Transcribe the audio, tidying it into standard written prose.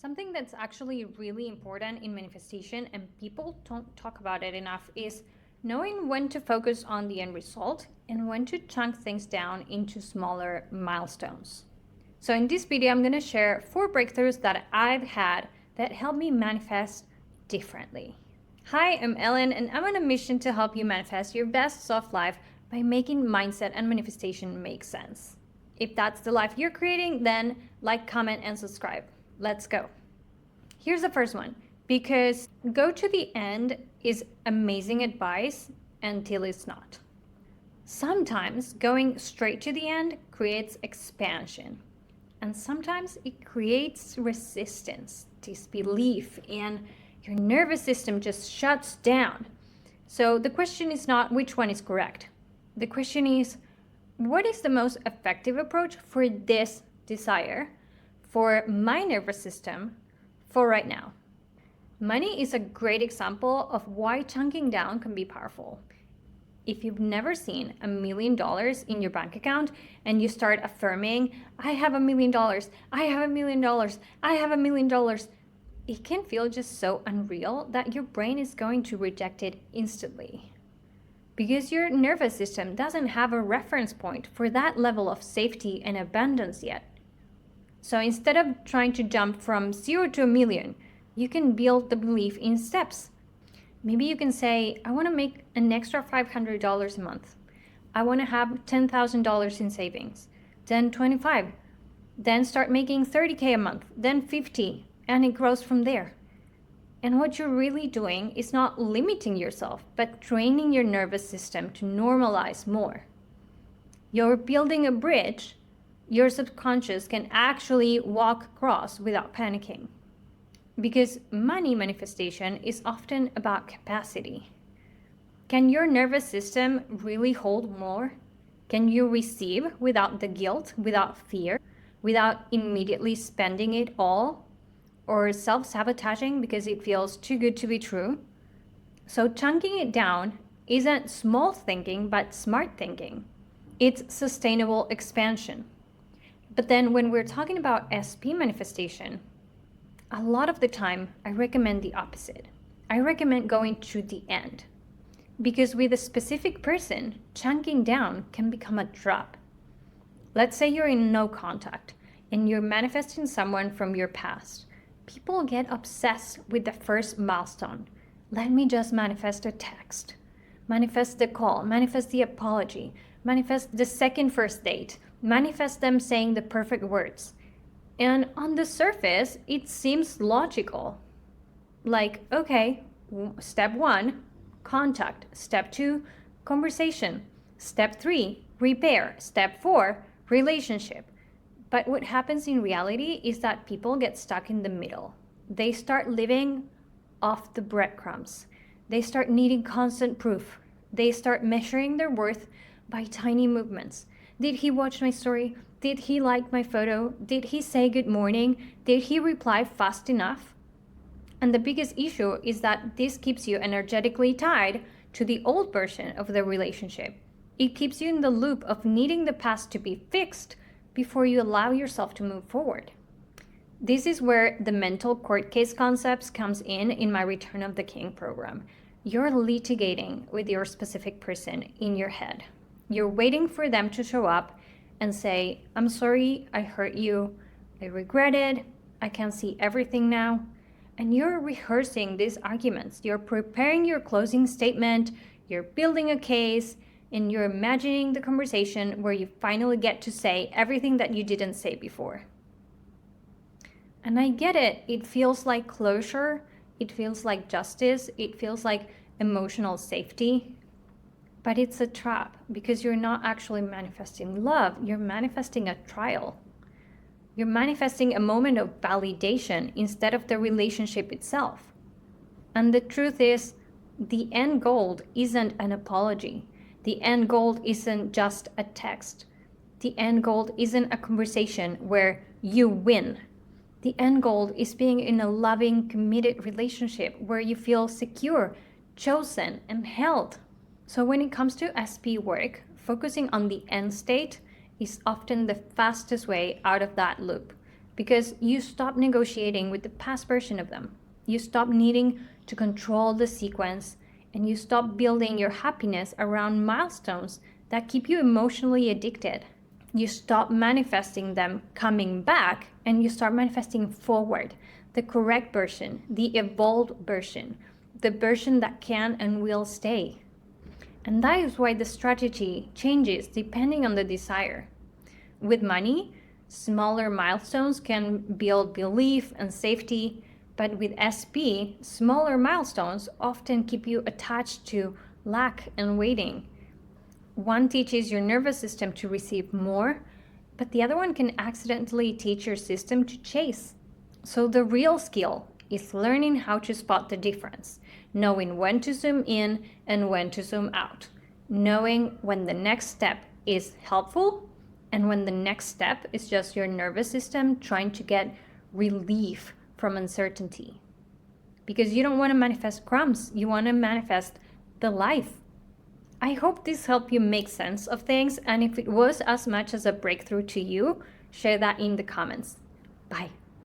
Something that's actually really important in manifestation and people don't talk about it enough is knowing when to focus on the end result and when to chunk things down into smaller milestones. So in this video, I'm going to share 4 breakthroughs that I've had that help me manifest differently. Hi, I'm Ellen, and I'm on a mission to help you manifest your best soft life by making mindset and manifestation make sense. If that's the life you're creating, then like, comment, and subscribe. Let's go. Here's the first one, because go to the end is amazing advice until it's not. Sometimes going straight to the end creates expansion, and sometimes it creates resistance, disbelief, and your nervous system just shuts down. So the question is not which one is correct. The question is, what is the most effective approach for this desire, for my nervous system, for right now? Money is a great example of why chunking down can be powerful. If you've never seen $1 million in your bank account and you start affirming, I have $1 million, I have $1 million, I have $1 million, it can feel just so unreal that your brain is going to reject it instantly. Because your nervous system doesn't have a reference point for that level of safety and abundance yet. So instead of trying to jump from 0 to $1 million, you can build the belief in steps. Maybe you can say, I want to make an extra $500 a month. I want to have $10,000 in savings, then 25, then start making $30K a month, then 50, and it grows from there. And what you're really doing is not limiting yourself, but training your nervous system to normalize more. You're building a bridge your subconscious can actually walk across without panicking. Because money manifestation is often about capacity. Can your nervous system really hold more? Can you receive without the guilt, without fear, without immediately spending it all? Or self-sabotaging because it feels too good to be true? So chunking it down isn't small thinking, but smart thinking. It's sustainable expansion. But then when we're talking about SP manifestation, a lot of the time I recommend the opposite. I recommend going to the end. Because with a specific person, chunking down can become a trap. Let's say you're in no contact and you're manifesting someone from your past. People get obsessed with the first milestone. Let me just manifest a text, manifest the call, manifest the apology, manifest the second first date, manifest them saying the perfect words. And on the surface, it seems logical. Like, okay, step 1, contact. Step 2, conversation. Step 3, repair. Step 4, relationship. But what happens in reality is that people get stuck in the middle. They start living off the breadcrumbs. They start needing constant proof. They start measuring their worth by tiny movements. Did he watch my story? Did he like my photo? Did he say good morning? Did he reply fast enough? And the biggest issue is that this keeps you energetically tied to the old version of the relationship. It keeps you in the loop of needing the past to be fixed before you allow yourself to move forward. This is where the mental court case concepts comes in my Return of the King program. You're litigating with your specific person in your head. You're waiting for them to show up and say, I'm sorry, I hurt you, I regret it, I can see everything now. And you're rehearsing these arguments. You're preparing your closing statement, you're building a case, and you're imagining the conversation where you finally get to say everything that you didn't say before. And I get it. It feels like closure. It feels like justice. It feels like emotional safety. But it's a trap because you're not actually manifesting love. You're manifesting a trial. You're manifesting a moment of validation instead of the relationship itself. And the truth is, the end goal isn't an apology. The end goal isn't just a text. The end goal isn't a conversation where you win. The end goal is being in a loving, committed relationship where you feel secure, chosen, and held. So when it comes to SP work, focusing on the end state is often the fastest way out of that loop. because you stop negotiating with the past version of them. You stop needing to control the sequence, and you stop building your happiness around milestones that keep you emotionally addicted. You stop manifesting them coming back, and you start manifesting forward, the correct version, the evolved version, the version that can and will stay. And that is why the strategy changes depending on the desire. With money, smaller milestones can build belief and safety, but with SP, smaller milestones often keep you attached to lack and waiting. One teaches your nervous system to receive more, but the other one can accidentally teach your system to chase. So the real skill is learning how to spot the difference, knowing when to zoom in and when to zoom out, knowing when the next step is helpful and when the next step is just your nervous system trying to get relief from uncertainty. Because you don't want to manifest crumbs, you want to manifest the life. I hope this helped you make sense of things, and if it was as much as a breakthrough to you, share that in the comments. Bye.